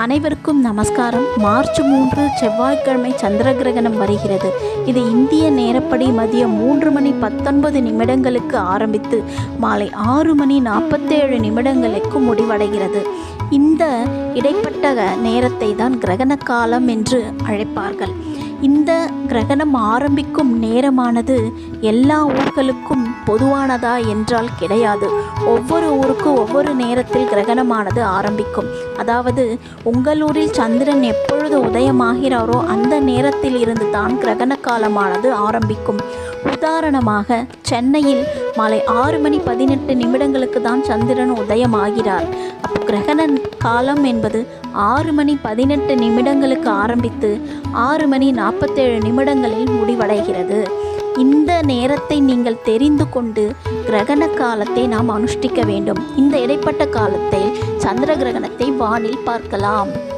அனைவருக்கும் நமஸ்காரம். மார்ச் 3 செவ்வாய்க்கிழமை சந்திர கிரகணம் வருகிறது. இது இந்திய நேரப்படி மதியம் 3:19 ஆரம்பித்து மாலை 6:47 முடிவடைகிறது. இந்த இடைப்பட்ட நேரத்தை தான் கிரகண காலம் என்று அழைப்பார்கள். இந்த கிரகணம் ஆரம்பிக்கும் நேரமானது எல்லா ஊர்களுக்கும் பொதுவானதா என்றால் கிடையாது. ஒவ்வொரு ஊருக்கும் ஒவ்வொரு நேரத்தில் கிரகணமானது ஆரம்பிக்கும். அதாவது உங்கள் ஊரில் சந்திரன் எப்பொழுது உதயமாகிறாரோ அந்த நேரத்தில் இருந்து தான் கிரகண காலமானது ஆரம்பிக்கும். உதாரணமாக சென்னையில் மாலை 6:18 தான் சந்திரன் உதயமாகிறார். அப்போ கிரகண காலம் என்பது 6:18 ஆரம்பித்து 6:47 முடிவடைகிறது. இந்த நேரத்தை நீங்கள் தெரிந்து கொண்டு கிரகண காலத்தை நாம் அனுஷ்டிக்க வேண்டும். இந்த இடைப்பட்ட காலத்தில் சந்திர கிரகணத்தை வானில் பார்க்கலாம்.